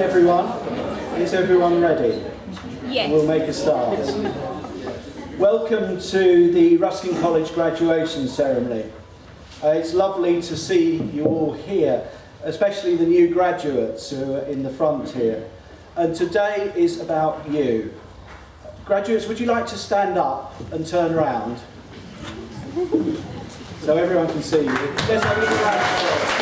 Everyone, is everyone ready? Yes. We'll make a start. Welcome to the Ruskin College graduation ceremony. It's lovely to see you all here, especially the new graduates who are in the front here. And today is about you. Graduates, would you like to stand up and turn around? So everyone can see you. Let's have a little round of applause.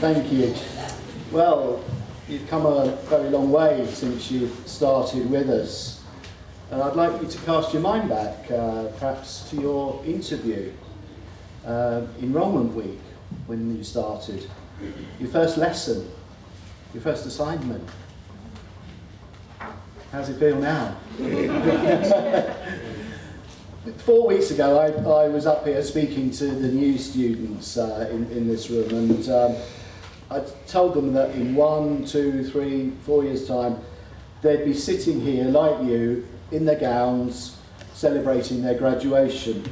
Thank you. Well, you've come a very long way since you started with us. And I'd like you to cast your mind back, perhaps to your interview, enrolment week, when you started. Your first lesson, your first assignment. How's it feel now? 4 weeks ago, I was up here speaking to the new students in this room, and I told them that in 1, 2, 3, 4 years' time, they'd be sitting here like you, in their gowns, celebrating their graduation.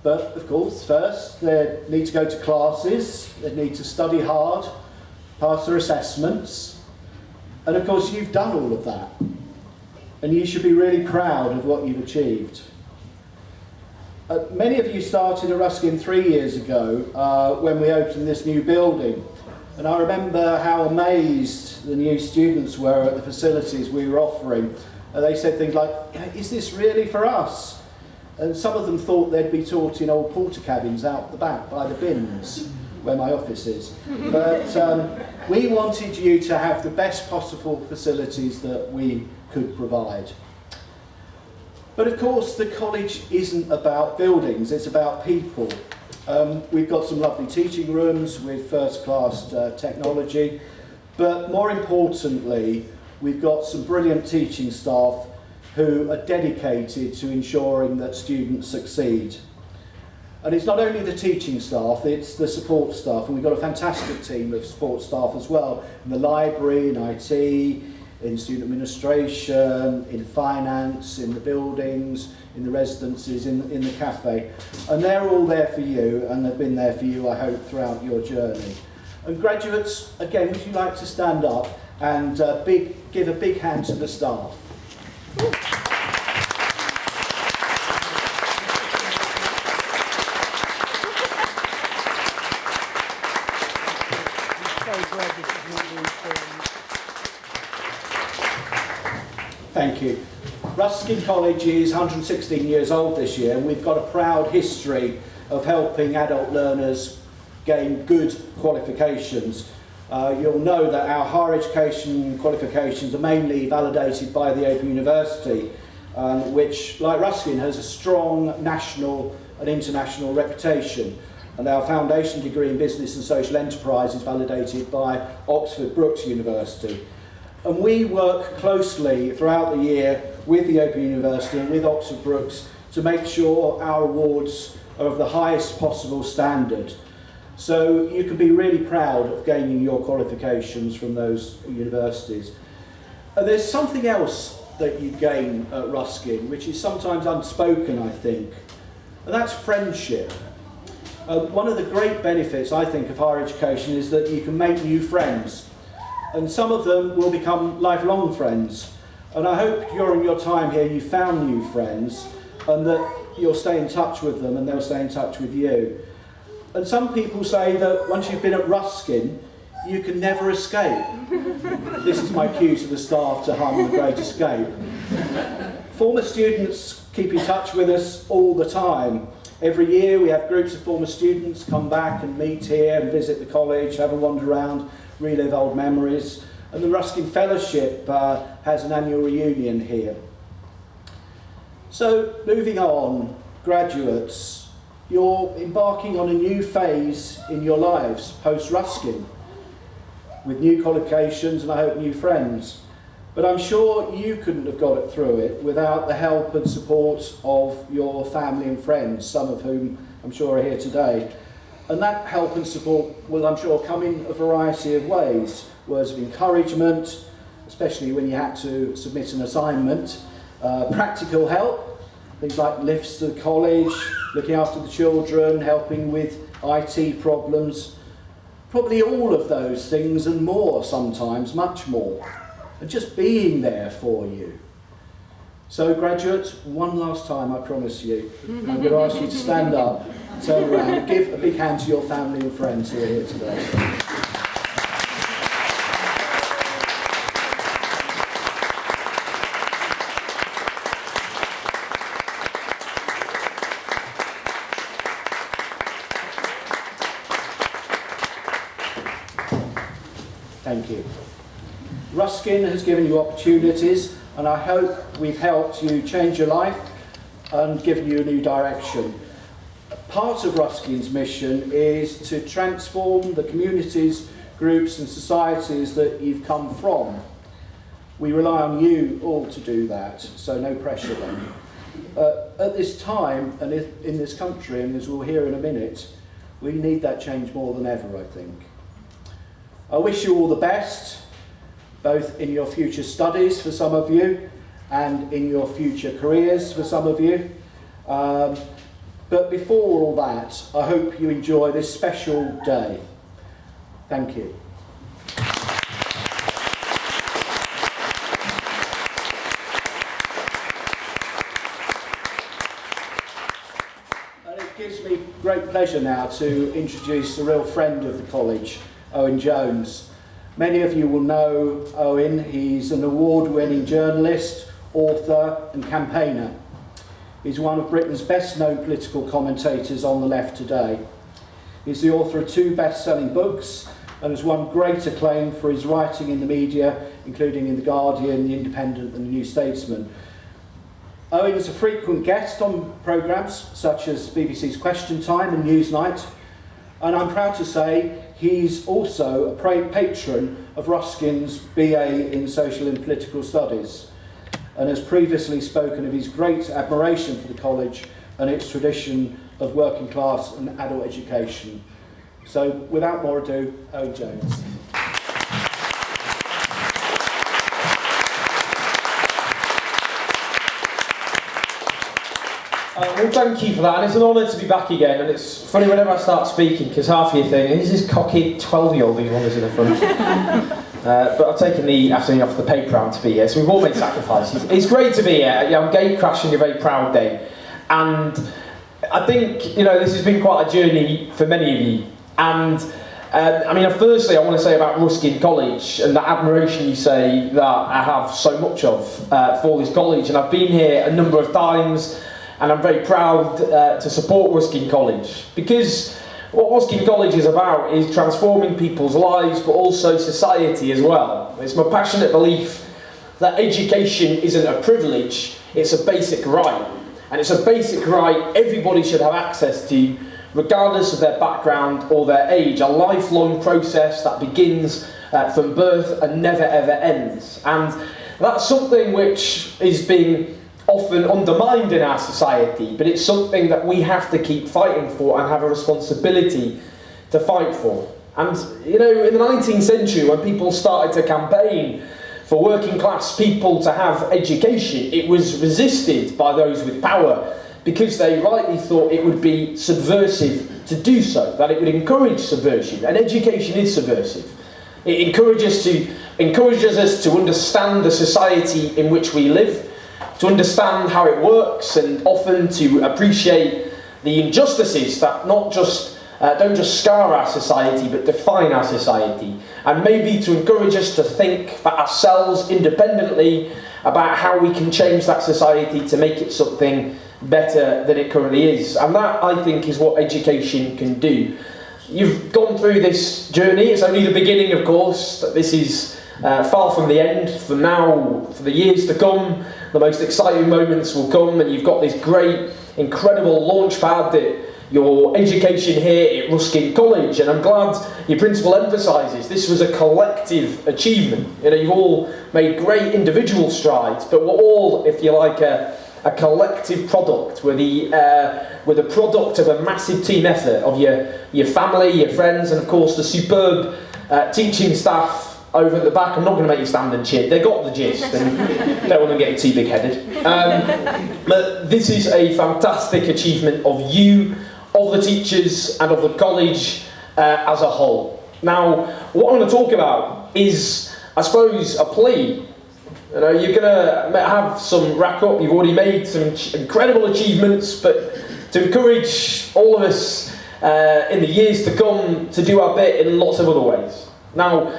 But of course, first, they need to go to classes, they need to study hard, pass their assessments, and of course, you've done all of that. And you should be really proud of what you've achieved. Many of you started at Ruskin 3 years ago when we opened this new building. And I remember how amazed the new students were at the facilities we were offering. They said things like, is this really for us? And some of them thought they'd be taught in old porter cabins out the back by the bins, where my office is. But we wanted you to have the best possible facilities that we could provide. But of course, the college isn't about buildings, it's about people. We've got some lovely teaching rooms with first-class technology, but more importantly, we've got some brilliant teaching staff who are dedicated to ensuring that students succeed. And it's not only the teaching staff, it's the support staff, and we've got a fantastic team of support staff as well, in the library, in IT, in student administration, in finance, in the buildings, in the residences, in the cafe. And they're all there for you, and they've been there for you, I hope, throughout your journey. And graduates, again, would you like to stand up and give a big hand to the staff? Thank you. Ruskin College is 116 years old this year, and we've got a proud history of helping adult learners gain good qualifications. You'll know that our higher education qualifications are mainly validated by the Open University, which, like Ruskin, has a strong national and international reputation. And our foundation degree in business and social enterprise is validated by Oxford Brookes University. And we work closely throughout the year with the Open University and with Oxford Brookes to make sure our awards are of the highest possible standard. So you can be really proud of gaining your qualifications from those universities. And there's something else that you gain at Ruskin, which is sometimes unspoken, I think, and that's friendship. One of the great benefits, I think, of higher education is that you can make new friends. And some of them will become lifelong friends. And I hope during your time here you found new friends and that you'll stay in touch with them and they'll stay in touch with you. And some people say that once you've been at Ruskin, you can never escape. This is my cue to the staff to hum The Great Escape. Former students keep in touch with us all the time. Every year we have groups of former students come back and meet here and visit the college, have a wander around, relive old memories. And the Ruskin Fellowship has an annual reunion here. So, moving on, graduates, you're embarking on a new phase in your lives post-Ruskin, with new qualifications and I hope new friends. But I'm sure you couldn't have got it through it without the help and support of your family and friends, some of whom I'm sure are here today. And that help and support will, I'm sure, come in a variety of ways. words of encouragement, especially when you had to submit an assignment, practical help, things like lifts to the college, looking after the children, helping with IT problems, probably all of those things and more sometimes, much more, and just being there for you. So graduates, one last time I promise you, I'm going to ask you to stand up, turn around, and give a big hand to your family and friends who are here today. Thank you. Ruskin has given you opportunities, and I hope we've helped you change your life and given you a new direction. Part of Ruskin's mission is to transform the communities, groups and societies that you've come from. We rely on you all to do that, so no pressure then. At this time and in this country, and as we'll hear in a minute, we need that change more than ever, I think. I wish you all the best, both in your future studies for some of you and in your future careers for some of you. But before all that, I hope you enjoy this special day. Thank you. And it gives me great pleasure now to introduce a real friend of the college, Owen Jones. Many of you will know Owen. He's an award-winning journalist, author and campaigner. He's one of Britain's best-known political commentators on the left today. He's the author of 2 best-selling books and has won great acclaim for his writing in the media, including in The Guardian, The Independent and The New Statesman. Owen is a frequent guest on programmes such as BBC's Question Time and Newsnight, and I'm proud to say he's also a patron of Ruskin's BA in Social and Political Studies, and has previously spoken of his great admiration for the college and its tradition of working class and adult education. So without more ado, Owen Jones. Well, thank you for that, and it's an honour to be back again. And it's funny whenever I start speaking, because half of you think, who's this cocky 12-year-old who wanders in the front? But I've taken the afternoon off the paper round to be here, so we've all made sacrifices. It's great to be here. I'm gate crashing a very proud day, and I think this has been quite a journey for many of you. And firstly, I want to say about Ruskin College and the admiration you say that I have so much of for this college, and I've been here a number of times. And I'm very proud to support Ruskin College, because what Ruskin College is about is transforming people's lives, but also society as well. It's my passionate belief that education isn't a privilege, it's a basic right. And it's a basic right everybody should have access to, regardless of their background or their age. A lifelong process that begins from birth and never ever ends. And that's something which is being often undermined in our society, but it's something that we have to keep fighting for and have a responsibility to fight for. And in the 19th century, when people started to campaign for working class people to have education, it was resisted by those with power because they rightly thought it would be subversive to do so, that it would encourage subversion. And education is subversive. It encourages us to understand the society in which we live, to understand how it works, and often to appreciate the injustices that don't just scar our society but define our society, and maybe to encourage us to think for ourselves independently about how we can change that society to make it something better than it currently is. And that, I think, is what education can do. You've gone through this journey. It's only the beginning, of course. This is far from the end. From now, for the years to come, the most exciting moments will come, and you've got this great, incredible launch pad that your education here at Ruskin College, and I'm glad your principal emphasises this was a collective achievement. You've all made great individual strides, but we're all, if you like, a collective product. We're the product of a massive team effort of your family, your friends, and of course the superb teaching staff over at the back. I'm not going to make you stand and cheer. They got the gist, and don't want them getting too big-headed. But this is a fantastic achievement of you, of the teachers, and of the college as a whole. Now, what I'm going to talk about is, I suppose, a plea. You know, you're going to have some rack up. You've already made some incredible achievements, but to encourage all of us in the years to come to do our bit in lots of other ways. Now,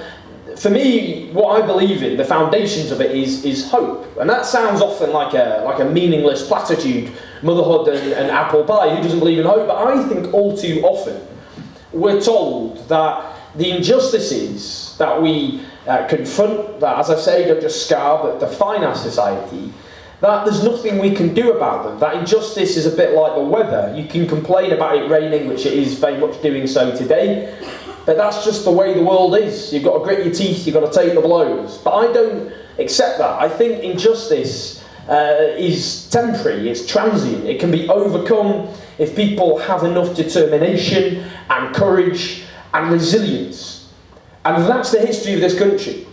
for me, what I believe in, the foundations of it is hope. And that sounds often like a meaningless platitude, motherhood and apple pie. Who doesn't believe in hope? But I think all too often we're told that the injustices that we confront, that, as I say, don't just scar but define our society, that there's nothing we can do about them. That injustice is a bit like the weather. You can complain about it raining, which it is very much doing so today, but that's just the way the world is. You've got to grit your teeth, you've got to take the blows. But I don't accept that. I think injustice is temporary, it's transient. It can be overcome if people have enough determination and courage and resilience. And that's the history of this country.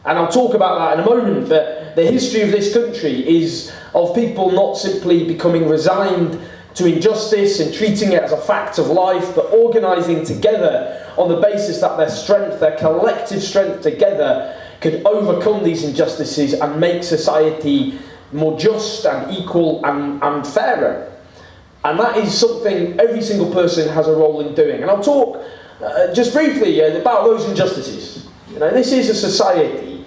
And I'll talk about that in a moment, but the history of this country is of people not simply becoming resigned to injustice and treating it as a fact of life, but organising together on the basis that their strength, their collective strength together, could overcome these injustices and make society more just and equal and fairer. And that is something every single person has a role in doing. And I'll talk just briefly about those injustices. You know, this is a society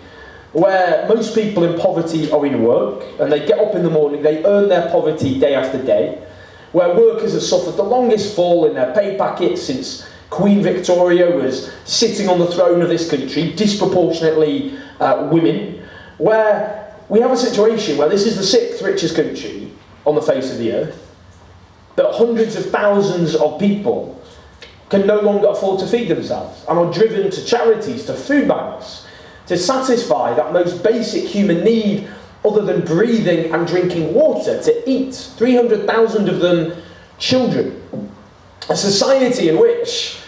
where most people in poverty are in work, and they get up in the morning, they earn their poverty day after day, where workers have suffered the longest fall in their pay packets since Queen Victoria was sitting on the throne of this country, disproportionately women, where we have a situation where this is the 6th richest country on the face of the earth, but hundreds of thousands of people can no longer afford to feed themselves and are driven to charities, to food banks, to satisfy that most basic human need other than breathing and drinking water, to eat. 300,000 of them children. A society in which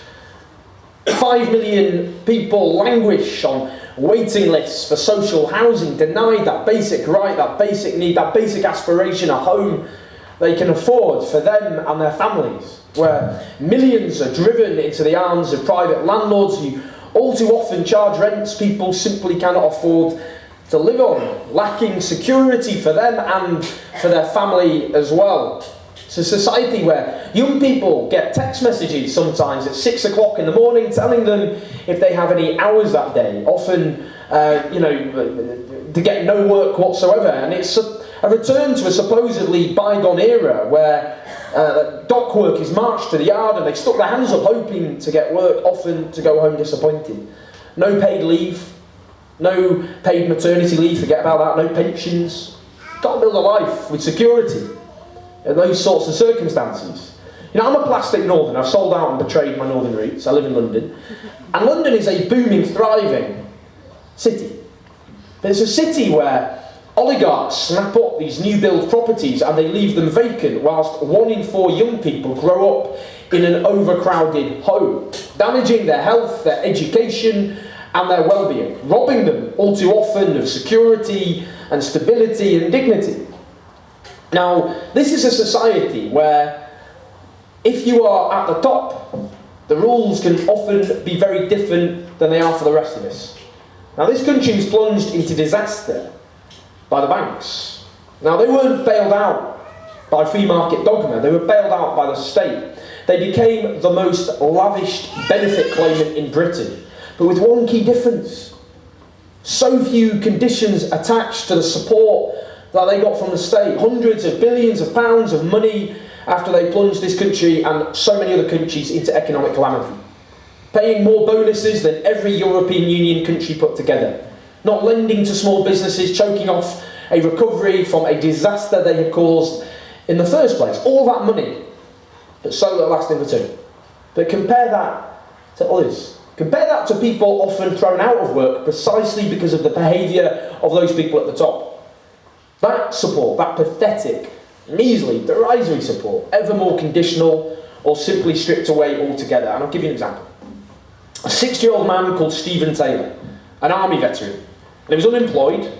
5 million people languish on waiting lists for social housing, denied that basic right, that basic need, that basic aspiration, a home they can afford for them and their families, where millions are driven into the arms of private landlords who all too often charge rents people simply cannot afford to live on, lacking security for them and for their family as well. It's a society where young people get text messages sometimes at 6 o'clock in the morning telling them if they have any hours that day, often to get no work whatsoever. And it's a return to a supposedly bygone era where dock workers marched to the yard and they stuck their hands up hoping to get work, often to go home disappointed. No paid leave, no paid maternity leave, forget about that, no pensions. Can't build a life with security in those sorts of circumstances. You know, I'm a plastic northern. I've sold out and betrayed my northern roots. I live in London. And London is a booming, thriving city. But it's a city where oligarchs snap up these new build properties and they leave them vacant, whilst 1 in 4 young people grow up in an overcrowded home, damaging their health, their education and their well-being, robbing them all too often of security and stability and dignity. Now, this is a society where if you are at the top, the rules can often be very different than they are for the rest of us. Now, this country was plunged into disaster by the banks. Now, they weren't bailed out by free market dogma, they were bailed out by the state. They became the most lavished benefit claimant in Britain, but with one key difference. So few conditions attached to the support that they got from the state. Hundreds of billions of pounds of money after they plunged this country and so many other countries into economic calamity. Paying more bonuses than every European Union country put together. Not lending to small businesses, choking off a recovery from a disaster they had caused in the first place. All that money, but so little last in return. But compare that to others. Compare that to people often thrown out of work precisely because of the behaviour of those people at the top. That support, that pathetic, measly, derisory support, ever more conditional or simply stripped away altogether. And I'll give you an example. A 60-year-old man called Stephen Taylor an army veteran, and he was unemployed,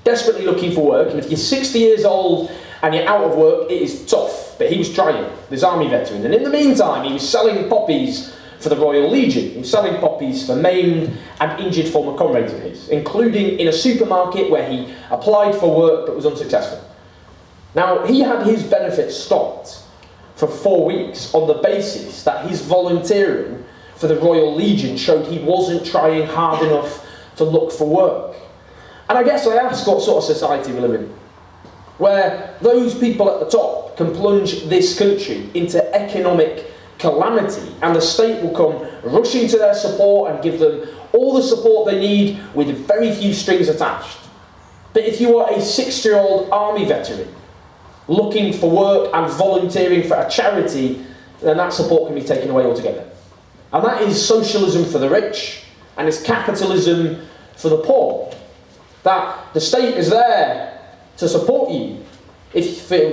desperately looking for work. And if you're 60 years old and you're out of work, it is tough. But he was trying, this army veteran. And in the meantime, he was selling poppies for the Royal Legion. He was selling poppies for maimed and injured former comrades of his, including in a supermarket where he applied for work but was unsuccessful. Now, he had his benefits stopped for 4 weeks on the basis that his volunteering for the Royal Legion showed he wasn't trying hard enough to look for work. And I guess I ask what sort of society we live in, where those people at the top can plunge this country into economic calamity and the state will come rushing to their support and give them all the support they need with very few strings attached. But if you are a 60-year-old army veteran looking for work and volunteering for a charity, then that support can be taken away altogether. And that is socialism for the rich, and it's capitalism for the poor. That the state is there to support you,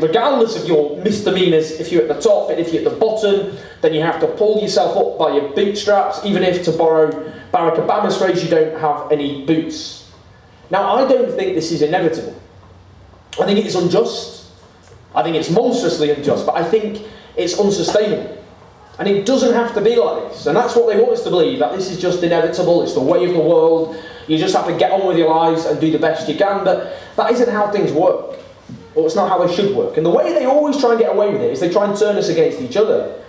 regardless of your misdemeanours, if you're at the top, but if you're at the bottom, then you have to pull yourself up by your bootstraps, even if, to borrow Barack Obama's phrase, you don't have any boots. Now, I don't think this is inevitable. I think it is unjust. I think it's monstrously unjust, but I think it's unsustainable. And it doesn't have to be like this. And that's what they want us to believe, that this is just inevitable, it's the way of the world, you just have to get on with your lives and do the best you can. But that isn't how things work. Or it's not how they should work. And the way they always try and get away with it is they try and turn us against each other.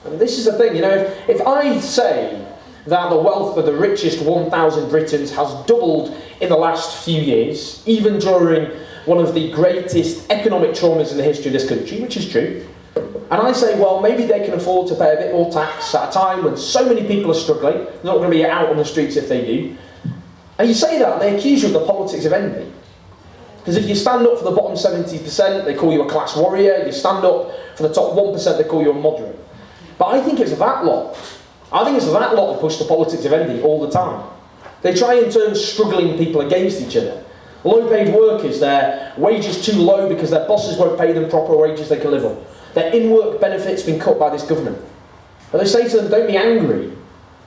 And this is the thing, you know, if I say that the wealth of the richest 1,000 Britons has doubled in the last few years, even during one of the greatest economic traumas in the history of this country, which is true, and I say, well, maybe they can afford to pay a bit more tax at a time when so many people are struggling, they're not going to be out on the streets if they do. And you say that, and they accuse you of the politics of envy. Because if you stand up for the bottom 70%, they call you a class warrior. You stand up for the top 1%, they call you a moderate. But I think it's that lot. I think it's that lot that push the politics of envy all the time. They try and turn struggling people against each other. Low-paid workers, their wages too low because their bosses won't pay them proper wages they can live on. Their in-work benefits been cut by this government. But they say to them, don't be angry.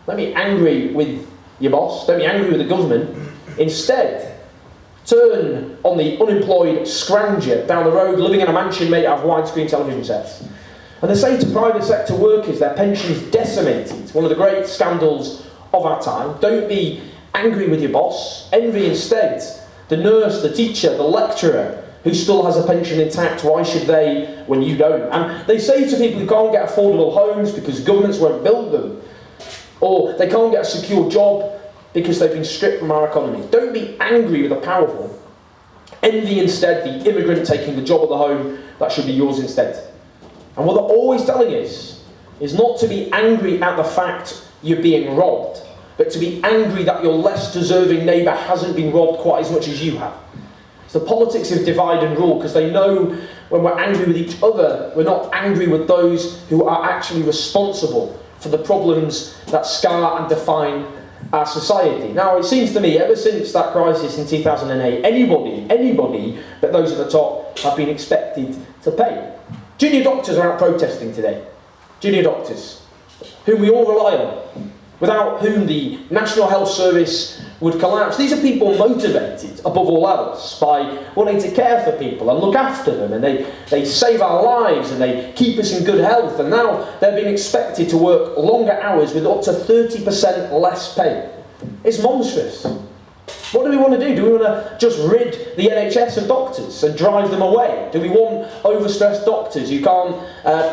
Don't be angry with your boss. Don't be angry with the government. Instead, turn on the unemployed scrounger down the road living in a mansion made out of widescreen television sets. And they say to private sector workers, their pensions decimated. One of the great scandals of our time. Don't be angry with your boss. Envy instead the nurse, the teacher, the lecturer who still has a pension intact. Why should they when you don't? And they say to people who can't get affordable homes because governments won't build them, or they can't get a secure job because they've been stripped from our economy. Don't be angry with the powerful. Envy instead the immigrant taking the job at the home that should be yours instead. And what they're always telling us is not to be angry at the fact you're being robbed, but to be angry that your less deserving neighbour hasn't been robbed quite as much as you have. It's the politics of divide and rule, because they know when we're angry with each other, we're not angry with those who are actually responsible for the problems that scar and define our society. Now, it seems to me, ever since that crisis in 2008, anybody but those at the top have been expected to pay. Junior doctors are out protesting today. Junior doctors, whom we all rely on, without whom the National Health Service would collapse. These are people motivated, above all else, by wanting to care for people and look after them, and they save our lives and they keep us in good health, and now they're being expected to work longer hours with up to 30% less pay. It's monstrous. What do we want to do? Do we want to just rid the NHS of doctors and drive them away? Do we want overstressed doctors who can't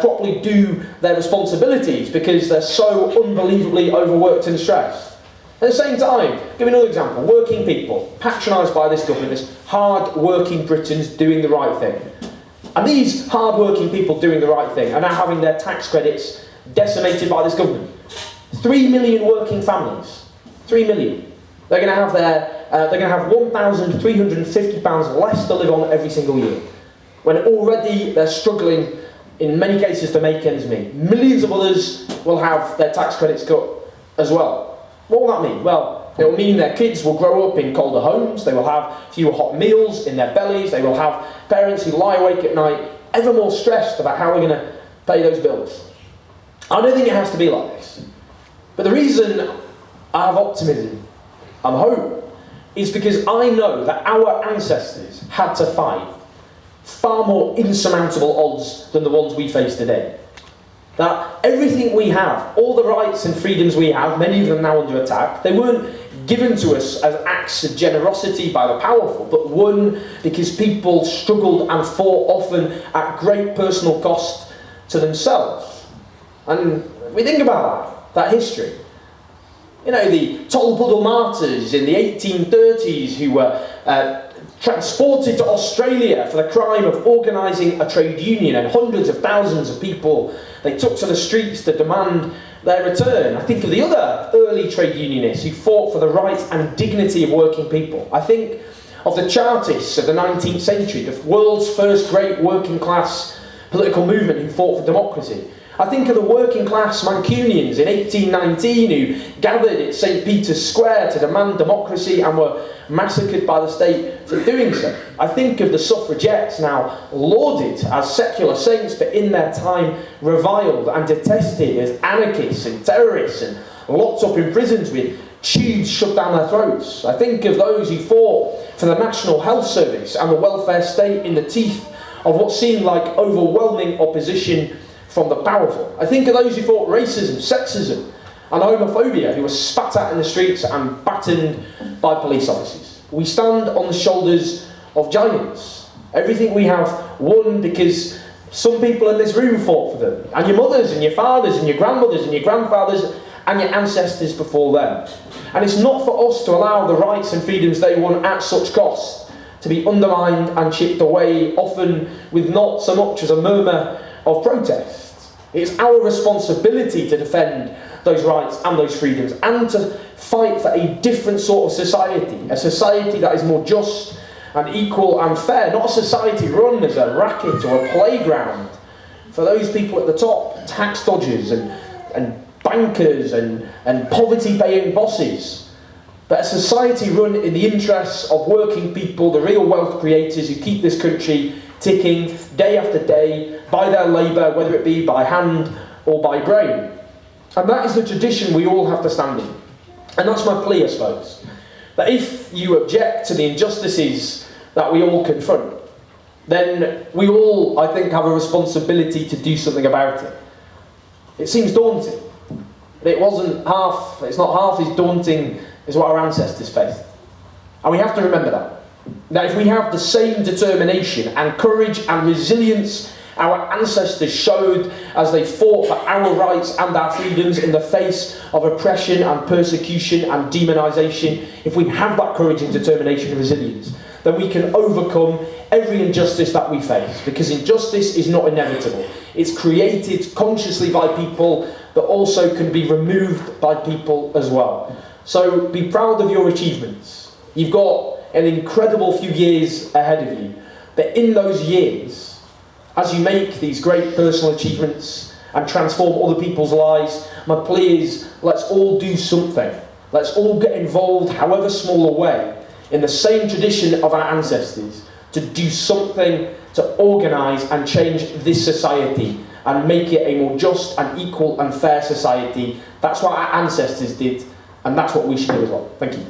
properly do their responsibilities because they're so unbelievably overworked and stressed? At the same time, give me another example. Working people, patronised by this government, this hard-working Britons doing the right thing. And these hard-working people doing the right thing are now having their tax credits decimated by this government. 3 million working families. 3 million. They're going to have £1,350 less to live on every single year, when already they're struggling in many cases to make ends meet. Millions of others will have their tax credits cut as well. What will that mean? Well, it will mean their kids will grow up in colder homes, they will have fewer hot meals in their bellies, they will have parents who lie awake at night ever more stressed about how we're going to pay those bills. I don't think it has to be like this. But the reason I have optimism and hope is because I know that our ancestors had to fight far more insurmountable odds than the ones we face today. That everything we have, all the rights and freedoms we have, many of them now under attack, they weren't given to us as acts of generosity by the powerful, but won because people struggled and fought, often at great personal cost to themselves. And we think about that history. You know, the Tolpuddle martyrs in the 1830s who were transported to Australia for the crime of organising a trade union, and hundreds of thousands of people they took to the streets to demand their return. I think of the other early trade unionists who fought for the rights and dignity of working people. I think of the Chartists of the 19th century, the world's first great working class political movement who fought for democracy. I think of the working class Mancunians in 1819 who gathered at St. Peter's Square to demand democracy and were massacred by the state for doing so. I think of the suffragettes, now lauded as secular saints, but in their time reviled and detested as anarchists and terrorists and locked up in prisons with tubes shoved down their throats. I think of those who fought for the National Health Service and the welfare state in the teeth of what seemed like overwhelming opposition from the powerful. I think of those who fought racism, sexism and homophobia, who were spat at in the streets and battened by police officers. We stand on the shoulders of giants. Everything we have won because some people in this room fought for them, and your mothers and your fathers and your grandmothers and your grandfathers and your ancestors before them. And it's not for us to allow the rights and freedoms they won at such cost to be undermined and chipped away, often with not so much as a murmur of protest. It's our responsibility to defend those rights and those freedoms and to fight for a different sort of society, a society that is more just and equal and fair, not a society run as a racket or a playground for those people at the top, tax dodgers and bankers and poverty-paying bosses, but a society run in the interests of working people, the real wealth creators who keep this country ticking day after day by their labour, whether it be by hand or by brain. And that is the tradition we all have to stand in. And that's my plea, I suppose, that if you object to the injustices that we all confront, then we all, I think, have a responsibility to do something about it. It seems daunting, but it's not half as daunting as what our ancestors faced. And we have to remember that if we have the same determination and courage and resilience our ancestors showed as they fought for our rights and our freedoms in the face of oppression and persecution and demonisation, if we have that courage and determination and resilience, then we can overcome every injustice that we face. Because injustice is not inevitable. It's created consciously by people, but also can be removed by people as well. So be proud of your achievements. You've got an incredible few years ahead of you. But in those years, as you make these great personal achievements and transform other people's lives, my plea is, let's all do something. Let's all get involved, however small a way, in the same tradition of our ancestors, to do something to organise and change this society and make it a more just and equal and fair society. That's what our ancestors did, and that's what we should do as well. Thank you.